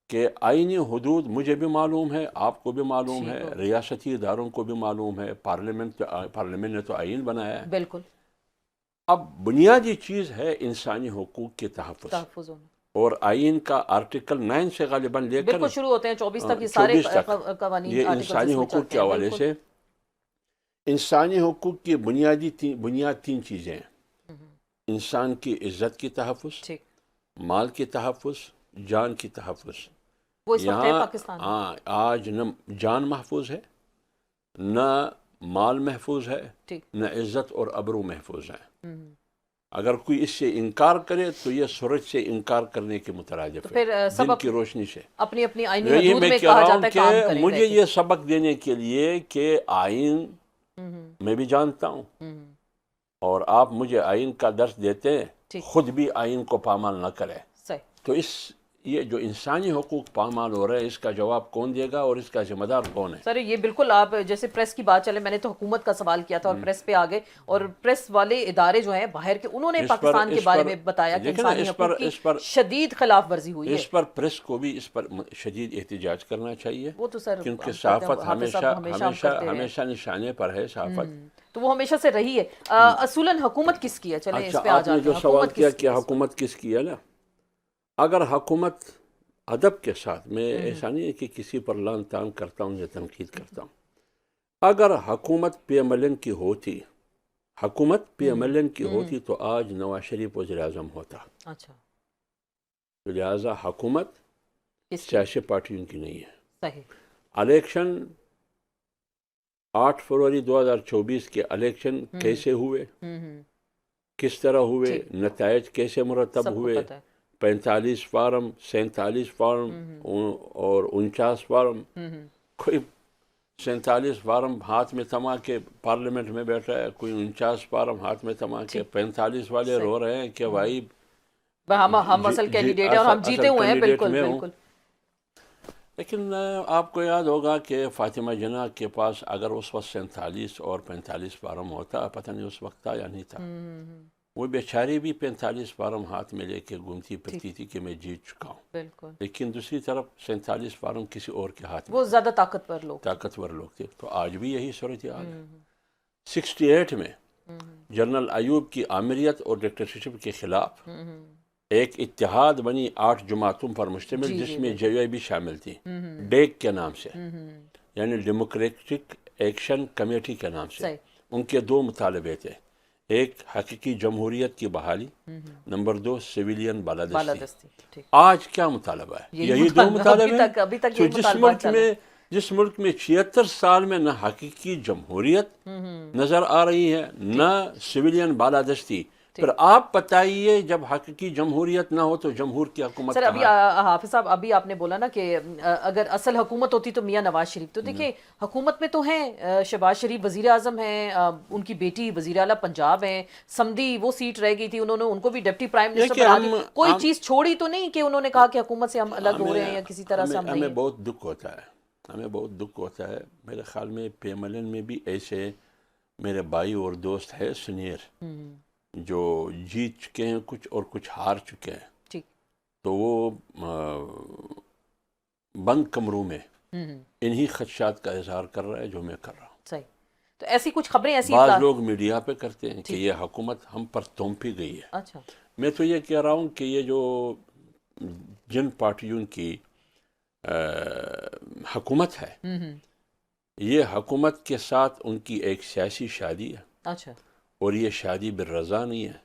S6: کہ آئینی حدود مجھے بھی معلوم ہے، آپ کو بھی معلوم ہے، ریاستی اداروں کو بھی معلوم ہے، پارلیمنٹ نے تو آئین بنایا ہے.
S4: بالکل.
S6: اب بنیادی چیز ہے انسانی حقوق کے تحفظ، اور آئین کا آرٹیکل 9 سے غالباً لے کر
S4: بالکل شروع ہوتے ہیں 24 تک یہ سارے قوانین.
S6: یہ انسانی حقوق کے حوالے سے انسانی حقوق کی بنیاد 3 چیزیں ہیں: انسان کی عزت کی تحفظ، مال کی تحفظ، جان کی تحفظ.
S4: وہ اس وقت ہے پاکستان میں.
S6: آج نہ جان محفوظ ہے، نہ مال محفوظ ہے، نہ عزت اور ابرو محفوظ ہے. اگر کوئی اس سے انکار کرے تو یہ سورج سے انکار کرنے کے مترادف ہے، دن کی روشنی سے.
S4: اپنی اپنی آئینی حدود میں کہا جاتا ہے کام کریں.
S6: مجھے یہ سبق دینے کے لیے کہ آئین میں بھی جانتا ہوں، اور آپ مجھے آئین کا درس دیتے ہیں، خود بھی آئین کو پامال نہ کرے. تو یہ جو انسانی حقوق پامال ہو رہے ہیں اس کا جواب کون دے گا اور اس کا ذمہ دار کون ہے؟
S4: سر یہ بالکل آپ جیسے پریس کی بات چلے، میں نے تو حکومت کا سوال کیا تھا اور پریس پہ آگے، اور پریس والے ادارے جو ہیں باہر کے انہوں نے پاکستان کے بارے میں بتایا کہ انسانی حقوق کی شدید خلاف ورزی ہوئی ہے.
S6: اس پر پریس کو بھی اس پر شدید احتجاج کرنا چاہیے.
S4: وہ تو سر
S6: کیونکہ صحافت ہمیشہ نشانے پر ہے. صحافت
S4: تو وہ ہمیشہ سے رہی ہے. اصولاً حکومت کس کی ہے؟ چلیں اس پہ آ
S6: آپ نے
S4: جاتے
S6: جو
S4: ہیں.
S6: سوال کیا کہ حکومت کس کی ہے نا، اگر حکومت ادب کے ساتھ، میں ایسا نہیں ہے کہ کسی پر لان تان کرتا ہوں یا تنقید کرتا ہوں، اگر حکومت پی ایم ایل این کی ہوتی تو آج نواز شریف وزیر اعظم ہوتا.
S4: اچھا.
S6: تو لہٰذا حکومت سیاسی پارٹیوں کی نہیں ہے.
S4: صحیح.
S6: الیکشن 8 فروری 2024 کے الیکشن کیسے ہوئے، کس طرح ہوئے، نتائج کیسے مرتب ہوئے، 45 فارم، 47 فارم اور 49 فارم. کوئی 47 فارم ہاتھ میں تھما کے پارلیمنٹ میں بیٹھا ہے، کوئی 49 فارم ہاتھ میں تھما کے 45 والے رو رہے ہیں کہ بھائی
S4: ہم اصل کینڈیڈیٹ ہیں اور ہم جیتے ہوئے ہیں. بالکل بالکل.
S6: لیکن آپ کو یاد ہوگا کہ فاطمہ جناح کے پاس اگر اس وقت 47 اور 45 فارم ہوتا، پتہ نہیں اس وقت تھا یا نہیں تھا. وہ بیچاری بھی 45 فارم ہاتھ میں لے کے گھومتی پھرتی تھی کہ میں جیت چکا ہوں.
S4: بالکل.
S6: لیکن دوسری طرف 47 فارم کسی اور کے ہاتھ میں،
S4: وہ زیادہ طاقتور لوگ
S6: تھے. تو آج بھی یہی صورتحال ہے. 68 میں جنرل ایوب کی آمریت اور ڈکٹیٹرشپ کے خلاف ایک اتحاد بنی 8 جماعتوں پر مشتمل، جس میں جے یو آئی بھی شامل تھی، ڈیک کے نام سے، یعنی ڈیموکریٹک ایکشن کمیٹی کے نام سے۔ ان کے 2 مطالبے تھے، ایک حقیقی جمہوریت کی بحالی، نمبر 2 سویلین بالادستی۔ آج کیا مطالبہ ہے؟ یہی 2 مطالبے ہیں۔ جس ملک میں 76 سال میں نہ حقیقی جمہوریت نظر آ رہی ہے نہ سویلین بالادستی، پھر آپ بتائیے جب حقیقی جمہوریت نہ ہو تو جمہور کی حکومت
S4: سر ابھی حافظ صاحب ابھی آپ نے بولا نا کہ اگر اصل حکومت ہوتی تو میاں نواز شریف، تو دیکھیں حکومت میں تو ہیں شہباز شریف وزیر اعظم ہیں، ان کی بیٹی وزیر اعلیٰ پنجاب ہیں، سمدھی وہ سیٹ رہ گئی تھی، انہوں نے ان کو بھی ڈپٹی پرائم منسٹر بنا دی، کوئی چیز چھوڑی تو نہیں کہ انہوں نے کہا کہ حکومت سے ہم الگ ہو رہے ہیں یا کسی طرح سے ہم نہیں۔
S6: ہمیں بہت دکھ ہوتا ہے، ہمیں بہت دکھ ہوتا ہے۔ میرے خیال میں پی ایم ایل این میں بھی ایسے میرے بھائی اور دوست ہے سینئر جو جیت چکے ہیں کچھ اور کچھ ہار چکے ہیں، تو وہ بند کمروں میں انہی خدشات کا اظہار کر رہا ہے جو میں کر رہا ہوں۔
S4: صحیح، تو ایسی کچھ خبریں ایسی
S6: بعض لوگ میڈیا پہ کرتے ہیں کہ یہ حکومت ہم پر تونپی گئی ہے۔
S4: اچھا،
S6: میں تو یہ کہہ رہا ہوں کہ یہ جو جن پارٹیوں کی حکومت ہے، یہ حکومت کے ساتھ ان کی ایک سیاسی شادی ہے،
S4: اچھا،
S6: اور یہ شادی بالرضا نہیں ہے،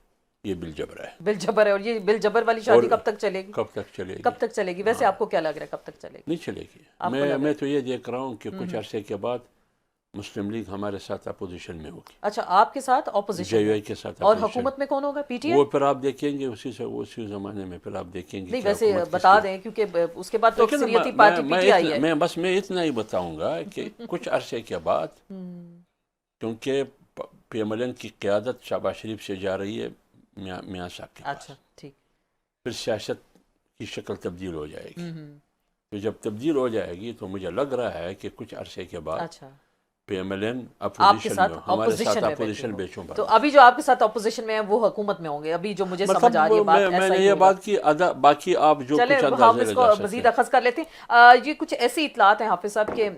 S6: یہ بالجبر ہے۔
S4: بالجبر ہے، اور یہ بالجبر والی شادی کب تک چلے گی؟
S6: کب تک چلے گی؟
S4: کب تک چلے گی؟ ویسے آپ کو کیا لگ رہا ہے کب تک چلے گی؟
S6: نہیں چلے گی۔ میں تو یہ دیکھ رہا ہوں کہ کچھ عرصے کے بعد مسلم لیگ ہمارے ساتھ اپوزیشن میں ہوگی۔
S4: اچھا، آپ کے ساتھ اپوزیشن،
S6: جے یو آئی کے ساتھ،
S4: اور حکومت میں کون ہوگا؟ P T I?
S6: وہ پھر آپ دیکھیں گے اسی زمانے میں، پھر آپ دیکھیں گے۔
S4: نہیں ویسے بتا دیں کیونکہ اس کے بعد تو اکثریتی پارٹی پی ٹی آئی ہے۔
S6: میں اتنا ہی بتاؤں گا کہ کچھ عرصے کے بعد، کیونکہ پی ایم ایل این کی قیادت شہباز شریف سے جا رہی ہے میاں صاحب کے پاس،
S4: اچھا ٹھیک،
S6: پھر سیاست کی شکل تبدیل ہو جائے گی۔ تو جب تبدیل ہو جائے گی تو مجھے لگ رہا ہے کہ کچھ عرصے کے بعد P M L N opposition میں، ہمارے ساتھ اپوزیشن بیچوں پر۔
S4: تو ابھی جو آپ کے ساتھ اپوزیشن میں ہیں وہ حکومت میں ہوں گے، ابھی جو مجھے سمجھ آ رہی ہے بات ایسا ہی ہوگا۔
S6: میں نے یہ بات کی، باقی آپ جو
S4: چلے
S6: کچھ
S4: ہم اس کو مزید اخذ کر لیتے ہیں۔ یہ کچھ ایسی اطلاعات ہیں حافظ صاحب کہ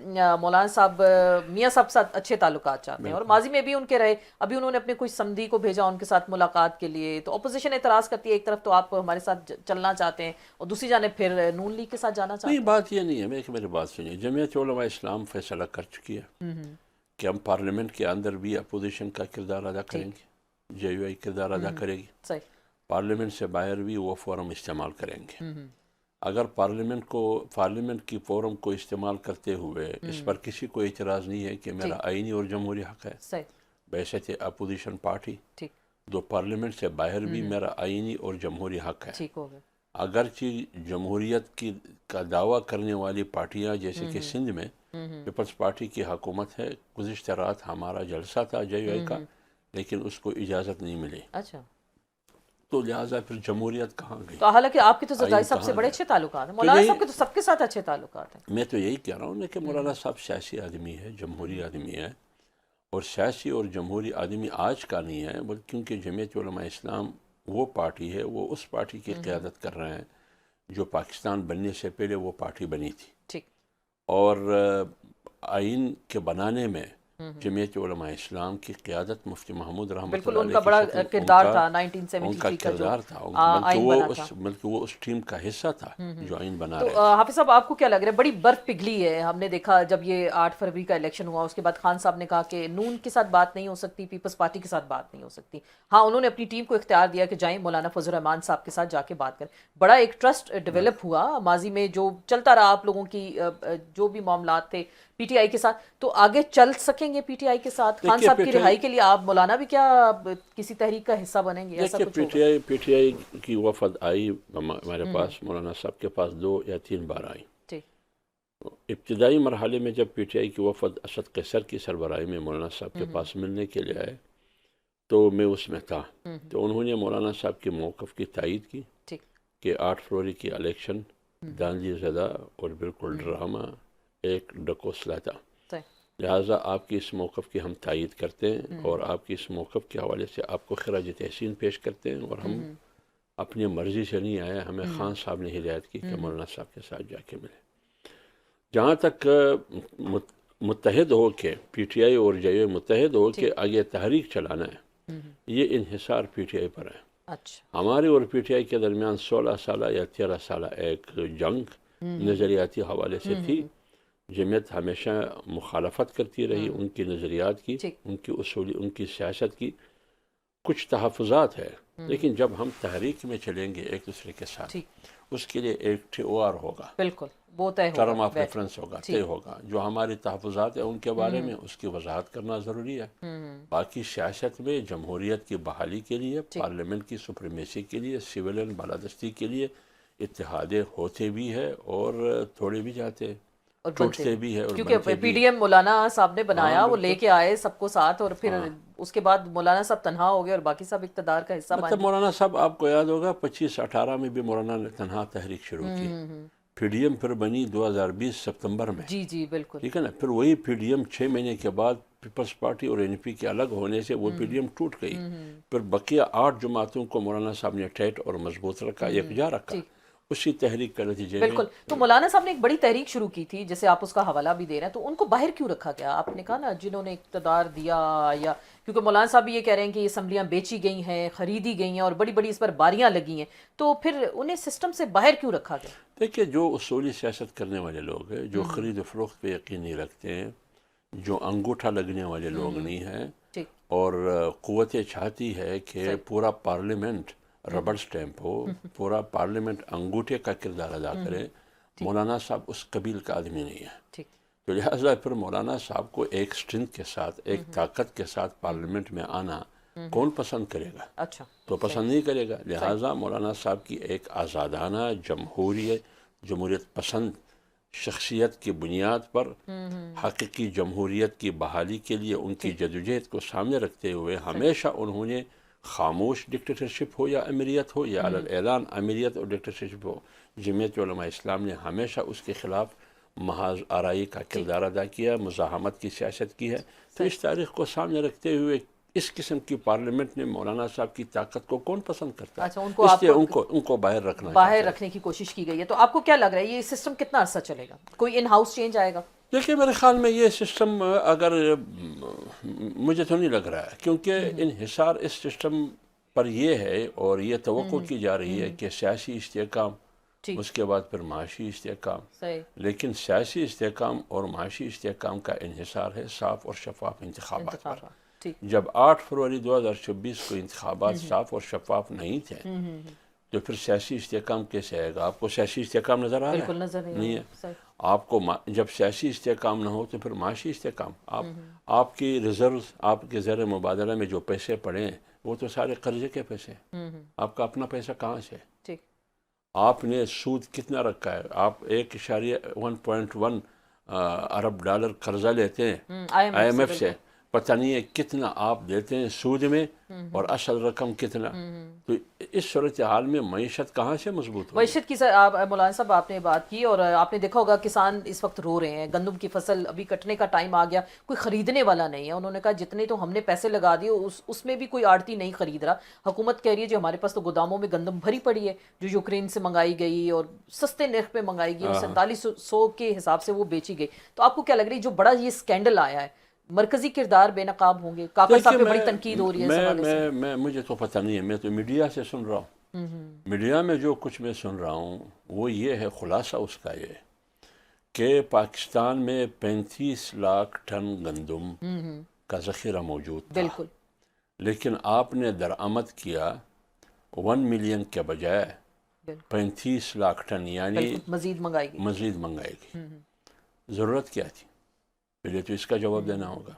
S4: مولانا صاحب میاں صاحب کے ساتھ اچھے تعلقات چاہتے ہیں، اور ماضی میں بھی ان کے رہے، ابھی انہوں نے اپنے کچھ سمدھی کو بھیجا ان کے ساتھ ملاقات کے لیے، تو اپوزیشن اعتراض کرتی ہے ایک طرف تو آپ ہمارے ساتھ چلنا چاہتے ہیں اور دوسری جانب پھر نون لیگ کے ساتھ جانا چاہتے ہیں۔
S6: نہیں، بات یہ نہیں ہے، میری بات سنیے، جمعیت علماء اسلام فیصلہ کر چکی ہے کہ ہم پارلیمنٹ کے اندر بھی اپوزیشن کا کردار ادا کریں گے، جے یو آئی کردار ادا کرے گی، پارلیمنٹ سے باہر بھی وہ فورم استعمال کریں گے۔ اگر پارلیمنٹ کی فورم کو استعمال کرتے ہوئے اس پر کسی کو اعتراض نہیں ہے کہ میرا آئینی اور جمہوری حق ہے، بحیثیت اپوزیشن پارٹی، تو پارلیمنٹ سے باہر بھی میرا آئینی اور جمہوری حق ہے۔ اگرچہ جمہوریت کا دعویٰ کرنے والی پارٹیاں جیسے کہ سندھ میں پیپلز پارٹی کی حکومت ہے، گزشتہ رات ہمارا جلسہ تھا جے یو آئی کا، لیکن اس کو اجازت نہیں ملی، تو لہٰذا پھر جمہوریت کہاں گئی؟
S4: تو حالانکہ آپ کے تو زرداری صاحب سے بڑے اچھے تعلقات ہیں، مولانا صاحب کے تو سب کے ساتھ اچھے تعلقات ہیں۔
S6: میں تو یہی کہہ رہا ہوں کہ مولانا صاحب سیاسی آدمی ہے، جمہوری آدمی ہے، اور سیاسی اور جمہوری آدمی آج کا نہیں ہے، بلکہ کیونکہ جمعیت علماء اسلام وہ پارٹی ہے، وہ اس پارٹی کی قیادت کر رہے ہیں جو پاکستان بننے سے پہلے وہ پارٹی بنی تھی، اور آئین کے بنانے میں جمعیت علماء اسلام کی قیادت مفتی محمود رحمۃ اللہ علیہ،
S4: ان کا بڑا کردار تھا،
S6: ان کا کردار تھا، بلکہ وہ اس ٹیم کا حصہ تھا جو آئین بنا رہے تھے۔
S4: تو حافظ صاحب آپ کو کیا لگ رہا ہے، بڑی برف پگھلی ہے، ہم نے دیکھا جب یہ 8 فروری کا الیکشن ہوا، اس کے بعد خان صاحب نے کہا کہ نون کے ساتھ بات نہیں ہو سکتی، پیپلز پارٹی کے ساتھ بات نہیں ہو سکتی، ہاں انہوں نے اپنی ٹیم کو اختیار دیا کہ جائیں مولانا فضل الرحمان صاحب کے ساتھ جا کے بات کریں، بڑا ایک ٹرسٹ ڈیولپ ہوا ماضی میں، جو چلتا رہا آپ لوگوں کی جو بھی معاملات تھے پی ٹی آئی کے ساتھ، تو آگے چل سکیں گے پی ٹی آئی کے ساتھ؟ خان صاحب کی رہائی کے لیے آپ مولانا بھی کیا کسی تحریک کا حصہ بنیں گے؟ ایسا کچھ ہوگا؟
S6: پی ٹی آئی کی وفد آئی ہمارے پاس، مولانا صاحب کے پاس 2 یا 3 بار آئی۔ ابتدائی مرحلے میں جب پی ٹی آئی کی وفد اسد قیصر کی سربراہی میں مولانا صاحب کے پاس ملنے کے لیے آئے تو میں اس میں تھا، تو انہوں نے مولانا صاحب کے موقف کی تائید کی کہ 8 فروری کی الیکشن دھاندلی زدہ اور بالکل ڈرامہ ایک ڈکوسلا تھا، لہٰذا آپ کی اس موقف کی ہم تائید کرتے ہیں، اور آپ کی اس موقف کے حوالے سے آپ کو خراج تحسین پیش کرتے ہیں، اور ہم اپنی مرضی سے نہیں آئے، ہمیں خان صاحب نے ہدایت کی کہ مولانا صاحب کے ساتھ جا کے ملے۔ جہاں تک متحد ہو کے پی ٹی آئی اور جے یو آئی متحد ہو کے آگے تحریک چلانا ہے، یہ انحصار پی ٹی آئی پر ہے.
S4: اچھا
S6: ہمارے اور پی ٹی آئی کے درمیان 16 سالہ یا 13 سالہ ایک جنگ نظریاتی حوالے سے تھی. جمعیت ہمیشہ مخالفت کرتی رہی ان کی نظریات کی،
S4: ٹھیک.
S6: ان کی اصولی، ان کی سیاست کی. کچھ تحفظات ہے، لیکن جب ہم تحریک میں چلیں گے ایک دوسرے کے ساتھ،
S4: ٹھیک.
S6: اس کے لیے ایک ٹی او آر ہوگا،
S4: بالکل وہ طے ہوگا،
S6: ٹرم آف
S4: بیٹھ.
S6: ریفرنس ہوگا،
S4: ٹھیک.
S6: طے ہوگا. جو ہماری تحفظات ہیں ان کے بارے میں اس کی وضاحت کرنا ضروری ہے. باقی سیاست میں جمہوریت کی بحالی کے لیے، پارلیمنٹ کی سپریمیسی کے لیے، سویلین بالادستی کے لیے اتحادیں ہوتے بھی ہے اور تھوڑے بھی جاتے ہیں،
S4: اور
S6: ٹوٹتے بھی ہے اور
S4: کیونکہ
S6: بنتے
S4: پی
S6: بھی.
S4: ڈی ایم مولانا صاحب نے بنایا، وہ
S6: بالکل.
S4: لے کے آئے سب کو ساتھ، اور پھر اس کے بعد مولانا صاحب تنہا ہو گئے اور باقی سب اقتدار کا حصہ بن
S6: مطلب
S4: گئے.
S6: مولانا صاحب آپ کو یاد ہوگا 25-18 میں بھی مولانا نے تنہا تحریک شروع کی. پی ڈی ایم پھر بنی 2020 ستمبر میں،
S4: جی جی بالکل.
S6: ٹھیک ہے نا. پھر وہی پی ڈی ایم 6 مہینے کے بعد پیپلز پارٹی اور این پی کے الگ ہونے سے وہ پی ڈی ایم ٹوٹ گئی. پھر بقیہ 8 جماعتوں کو مولانا صاحب نے ٹائٹ اور مضبوط رکھا، یکجا رکھا. اسی تحریک کے نتیجے میں
S4: بالکل. تو مولانا صاحب نے ایک بڑی تحریک شروع کی تھی، جیسے آپ اس کا حوالہ بھی دے رہے ہیں، تو ان کو باہر کیوں رکھا گیا؟ آپ نے کہا نا جنہوں نے اقتدار دیا، یا کیونکہ مولانا صاحب بھی یہ کہہ رہے ہیں کہ یہ اسمبلیاں بیچی گئی ہیں، خریدی گئی ہیں اور بڑی بڑی اس پر باریاں لگی ہیں، تو پھر انہیں سسٹم سے باہر کیوں رکھا گیا؟
S6: دیکھیے، جو اصولی سیاست کرنے والے لوگ ہیں، جو خرید و فروخت پہ یقین نہیں رکھتے ہیں، جو انگوٹھا لگنے والے لوگ نہیں ہیں،
S4: ٹھیک.
S6: اور قوتیں چاہتی ہے کہ پورا پارلیمنٹ ربڑ سٹیمپ ہو، پورا پارلیمنٹ انگوٹھے کا کردار ادا کرے. مولانا صاحب اس قبیل کا آدمی نہیں ہے.
S4: ٹھیک.
S6: تو لہٰذا پھر مولانا صاحب کو ایک اسٹرینتھ کے ساتھ، ایک طاقت کے ساتھ پارلیمنٹ میں آنا کون پسند کرے گا؟
S4: اچھا.
S6: تو پسند نہیں کرے گا. لہٰذا مولانا صاحب کی ایک آزادانہ جمہوریت پسند شخصیت کی بنیاد پر حقیقی جمہوریت کی بحالی کے لیے ان کی جدوجہد کو سامنے رکھتے ہوئے ہمیشہ انہوں نے خاموش ڈکٹیٹرشپ ہو یا امیریت ہو، یا علی اعلان امیریت اور ڈکٹیٹرشپ ہو، جمعیت علماء اسلام نے ہمیشہ اس کے خلاف محاذ آرائی کا کردار ادا کیا، مزاحمت کی سیاست کی ہے. تو اس تاریخ کو سامنے رکھتے ہوئے اس قسم کی پارلیمنٹ میں مولانا صاحب کی طاقت کو کون پسند کرتا ہے؟
S4: اچھا، ان کو
S6: اس لیے ان کو باہر رکھنا
S4: باہر رکھنے کی کوشش کی گئی ہے. تو آپ کو کیا لگ رہا ہے یہ سسٹم کتنا عرصہ چلے گا؟ کوئی ان ہاؤس چینج آئے گا؟
S6: دیکھیے، میرے خیال میں یہ سسٹم، اگر مجھے تو نہیں لگ رہا ہے، کیونکہ انحصار اس سسٹم پر یہ ہے اور یہ توقع کی جا رہی ہے کہ سیاسی استحکام، اس کے بعد پھر معاشی استحکام. لیکن سیاسی استحکام اور معاشی استحکام کا انحصار ہے صاف اور شفاف انتخابات پر. جب 8 فروری 2026 کو انتخابات صاف اور شفاف نہیں تھے تو پھر سیاسی استحکام کیسے آئے گا؟ آپ کو سیاسی استحکام نظر آ رہا ہے؟
S4: بالکل نظر
S6: نہیں ہے. آپ کو جب سیاسی استحکام نہ ہو تو پھر معاشی استحکام. آپ کی ریزروز، آپ کے زیر مبادلہ میں جو پیسے پڑے ہیں وہ تو سارے قرضے کے پیسے ہیں. آپ کا اپنا پیسہ کہاں سے؟ آپ نے سود کتنا رکھا ہے؟ آپ 1.1 ارب ڈالر قرضہ لیتے ہیں آئی ایم ایف سے، پتہ نہیں ہے کتنا آپ دیتے ہیں سود میں اور اصل رقم کتنا. تو اس صورتحال میں معیشت کہاں سے مضبوط ہوگی؟
S4: معیشت کی مولانا صاحب آپ نے بات کی، اور آپ نے دیکھا ہوگا کسان اس وقت رو رہے ہیں. گندم کی فصل ابھی کٹنے کا ٹائم آ گیا، کوئی خریدنے والا نہیں ہے. انہوں نے کہا جتنے تو ہم نے پیسے لگا دیے اس میں بھی کوئی آڑتی نہیں خرید رہا. حکومت کہہ رہی ہے جو ہمارے پاس تو گوداموں میں گندم بھری پڑی ہے جو یوکرین سے منگائی گئی اور سستے نرخ پہ منگائی گئی، 4700 کے حساب سے وہ بیچی گئی. تو آپ کو کیا لگ رہی ہے جو بڑا یہ اسکینڈل آیا ہے، مرکزی کردار بے نقاب ہوں گے؟ کاکڑ صاحب پہ بڑی تنقید ہو رہی ہے اس حوالے سے.
S6: مجھے تو پتہ نہیں ہے، میں تو میڈیا سے سن رہا ہوں. میڈیا میں جو کچھ میں سن رہا ہوں وہ یہ ہے، خلاصہ اس کا یہ کہ پاکستان میں 35 لاکھ ٹن گندم کا ذخیرہ موجود تھا. بالکل. لیکن آپ نے درآمد کیا 1 ملین کے بجائے 35 لاکھ ٹن، یعنی
S4: مزید
S6: منگائے گی. ضرورت کیا تھی؟ پہلے تو اس کا جواب دینا ہوگا.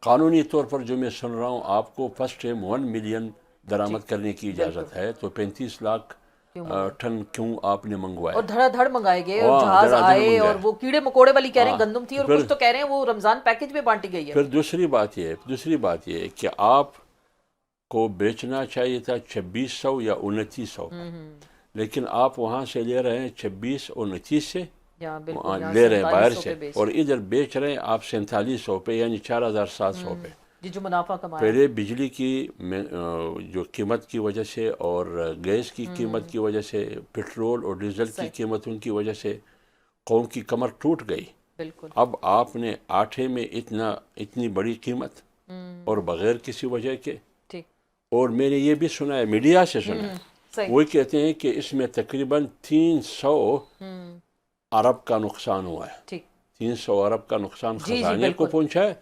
S6: قانونی طور پر جو میں سن رہا ہوں، آپ کو فرسٹ ٹائم 1 ملین درآمد کرنے کی اجازت ہے، تو 35 لاکھ ٹن کیوں آپ نے منگوائے؟
S4: اور دھڑا دھڑ منگائے گئے، اور جہاز آئے، اور وہ کیڑے مکوڑے والی کہہ رہے ہیں گندم تھی، اور کچھ تو کہہ رہے ہیں وہ رمضان پیکج میں بانٹی گئی ہے.
S6: پھر دوسری بات یہ کہ آپ کو بیچنا چاہیے تھا 2600 یا 2900، لیکن آپ وہاں سے لے رہے ہیں 26 اور 29 سے لے رہے ہیں باہر سے، اور ادھر بیچ رہے ہیں آپ 4700 پہ، یعنی 4700 پہ.
S4: جو منافع کمایا.
S6: پہلے بجلی کی جو قیمت کی وجہ سے اور گیس کی قیمت کی وجہ سے، پٹرول اور ڈیزل کی قیمتوں کی وجہ سے قوم کی کمر ٹوٹ گئی.
S4: بالکل.
S6: اب آپ نے آٹے میں اتنی بڑی قیمت اور بغیر کسی وجہ کے، اور میں نے یہ بھی سنا ہے، میڈیا سے سنا ہے،
S4: صحیح،
S6: وہ کہتے ہیں کہ اس میں تقریباً 300 ارب کا نقصان ہوا ہے،
S4: ٹھیک،
S6: 300 ارب کا نقصان
S4: جی، جی،
S6: خزانے کو
S4: بالکل۔
S6: پہنچا ہے،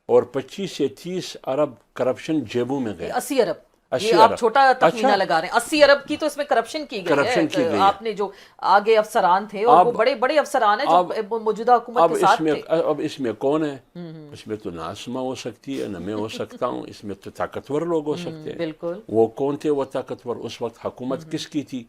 S6: اور 25 سے 30 ارب کرپشن جیبوں میں گئے۔
S4: 80 ارب،
S6: 80
S4: یہ آپ
S6: ارب۔
S4: چھوٹا تخمینہ
S6: اچھا،
S4: لگا رہے ہیں، 80 ارب کی تو اس میں کرپشن کی گئی ہے،
S6: کرپشن کی گئی ہے۔
S4: آپ نے جو آگے افسران تھے اور وہ بڑے بڑے افسران ہیں جو موجودہ حکومت
S6: اب
S4: کے ساتھ تھے۔
S6: اب اس میں کون ہے؟ اس میں تو نہ آسما ہو سکتی ہے، نہ میں ہو سکتا ہوں، اس میں تو طاقتور لوگ ہو سکتے ہیں۔
S4: بالکل،
S6: وہ کون تھے وہ طاقتور؟ اس وقت حکومت کس کی تھی؟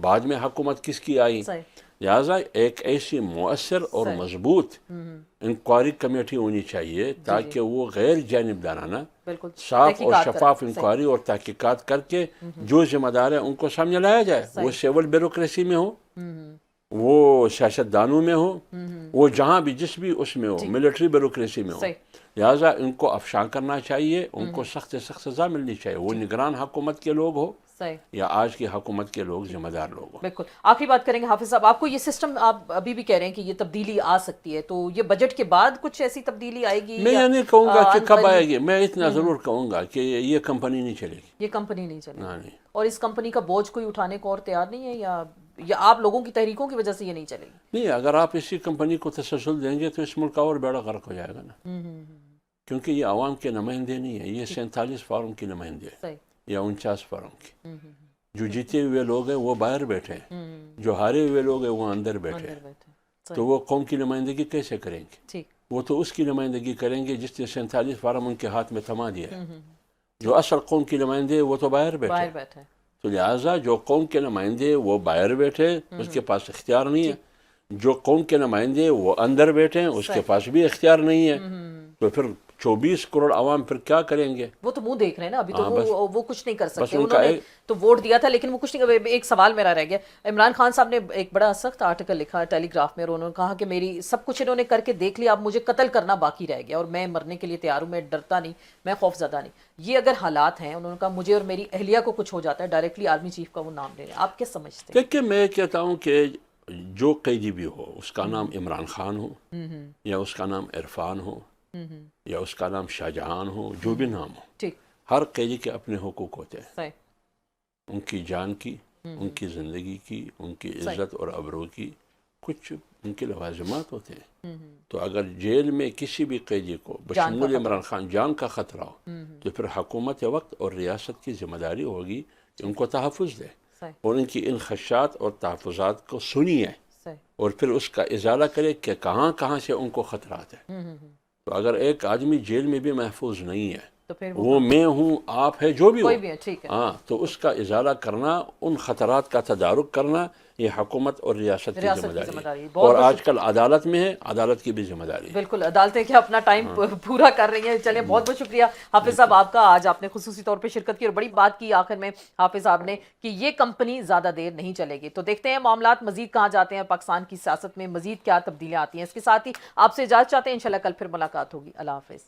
S6: بعد میں حکومت کس کی آئی؟
S4: صحیح،
S6: لہٰذا ایک ایسی مؤثر اور مضبوط انکوائری کمیٹی ہونی چاہیے تاکہ وہ غیر جانبدارانہ
S4: بالکل
S6: صاف اور
S4: تحقیقات
S6: شفاف
S4: کریں۔
S6: انکوائری اور تحقیقات کر کے جو ذمہ دار ہیں ان کو سامنے لایا جائے، وہ سول بیوروکریسی میں ہو، وہ سیاست دانوں میں ہو، وہ جہاں بھی جس بھی اس میں ہو، ملٹری بیوروکریسی میں ہو۔
S4: صحیح۔
S6: لہٰذا ان کو افشاں کرنا چاہیے، ان کو سخت سے سخت سزا ملنی چاہیے، وہ نگران حکومت کے لوگ ہو
S4: صحیح،
S6: یا آج کی حکومت کے لوگ ذمہ دار لوگ ہوں۔
S4: بالکل۔ آخری بات کریں گے حافظ صاحب، آپ کو یہ سسٹم، آپ ابھی بھی کہہ رہے ہیں کہ یہ تبدیلی آ سکتی ہے، تو یہ بجٹ کے بعد کچھ ایسی تبدیلی آئے گی؟
S6: میں یہ نہیں کہوں گا کہ کب آئے گی، میں اتنا ضرور کہوں گا کہ یہ کمپنی نہیں چلے گی۔
S4: یہ کمپنی نہیں چلے
S6: ہاں نہیں،
S4: اور اس کمپنی کا بوجھ کوئی اٹھانے کو اور تیار نہیں ہے، یا آپ لوگوں کی تحریکوں کی وجہ سے یہ نہیں چلے گی؟
S6: نہیں، اگر آپ اسی کمپنی کو تسلسل دیں گے تو اس ملک کا اور بیڑا غرق ہو جائے گا نا، کیونکہ یہ عوام کے نمائندے نہیں ہیں، یہ 47 فارم کی نمائندے ہیں
S4: صحیح،
S6: یا 49 فارم کی۔ جو جیتے ہوئے لوگ ہیں وہ باہر بیٹھے ہیں، جو ہارے ہوئے لوگ ہیں وہ اندر بیٹھے ہیں، تو وہ قوم کی نمائندگی کیسے کریں گے؟
S4: ٹھیک،
S6: وہ تو اس کی نمائندگی کریں گے جس نے 47 فارم ان کے ہاتھ میں تھما دیا ہے۔ جو اصل قوم کی نمائندے وہ تو باہر بیٹھے
S4: باہر
S6: ہیں،
S4: بیٹھے،
S6: تو لہٰذا جو قوم کے نمائندے وہ باہر بیٹھے اس کے پاس اختیار نہیں ہے، جو قوم کے نمائندے وہ اندر بیٹھے ہیں اس کے پاس بھی اختیار نہیں ہے، تو پھر 24 کروڑ عوام پھر کیا کریں گے؟
S4: وہ تو منہ دیکھ رہے ہیں نا، ابھی تو وہ کچھ نہیں کر سکتے،
S6: ان کا
S4: انہوں نے تو ووٹ دیا تھا لیکن وہ کچھ نہیں۔ ایک سوال میرا رہ گیا، عمران خان صاحب نے ایک بڑا سخت آرٹیکل لکھا ٹیلی گراف میں، اور انہوں نے کہا کہ میری سب کچھ انہوں نے کر کے دیکھ لیا، اب مجھے قتل کرنا باقی رہ گیا اور میں مرنے کے لیے تیار ہوں، میں ڈرتا نہیں، میں خوف زدہ نہیں۔ یہ اگر حالات ہیں، انہوں نے کہا مجھے اور میری اہلیہ کو کچھ ہو جاتا ہے، ڈائریکٹلی آرمی چیف کا وہ نام لے رہے ہیں، آپ کیا سمجھتے ہیں؟
S6: دیکھیں، میں کہتا ہوں کہ جو قیدی بھی ہو، اس کا نام عمران خان ہو یا اس کا نام عرفان ہو یا اس کا نام شاہجہان ہو، جو بھی نام ہو،
S4: ٹھیک،
S6: ہر قیدی کے اپنے حقوق ہوتے ہیں،
S4: صحیح،
S6: ان کی جان کی، ان کی زندگی کی، ان کی عزت اور ابرو کی، کچھ ان کے لوازمات ہوتے ہیں۔ تو اگر جیل میں کسی بھی قیدی کو بشمول عمران خان جان کا خطرہ ہو تو پھر حکومت وقت اور ریاست کی ذمہ داری ہوگی کہ ان کو تحفظ دے اور ان کی ان خدشات اور تحفظات کو سنیے اور پھر اس کا ازالہ کرے کہ کہاں کہاں سے ان کو خطرات ہیں۔ تو اگر ایک آدمی جیل میں بھی محفوظ نہیں ہے،
S4: تو پھر
S6: وہ میں ہوں، آپ ہے، جو بھی
S4: کوئی
S6: ہو،
S4: بھی ہے، ٹھیک ہے،
S6: ہاں، تو اس کا ازالہ کرنا، ان خطرات کا تدارک کرنا، یہ حکومت اور ریاست کی ذمہ داری ہے۔ اور آج کل عدالت میں ہے، عدالت کی بھی ذمہ داری ہے۔
S4: بالکل، عدالتیں کیا اپنا ٹائم پورا کر رہی ہیں۔ چلیں، بہت بہت شکریہ حافظ صاحب آپ کا، آج آپ نے خصوصی طور پہ شرکت کی اور بڑی بات کی آخر میں حافظ صاحب نے کہ یہ کمپنی زیادہ دیر نہیں چلے گی۔ تو دیکھتے ہیں معاملات مزید کہاں جاتے ہیں، پاکستان کی سیاست میں مزید کیا تبدیلیاں آتی ہیں۔ اس کے ساتھ ہی آپ سے اجازت چاہتے ہیں، انشاءاللہ کل پھر ملاقات ہوگی۔ اللہ حافظ۔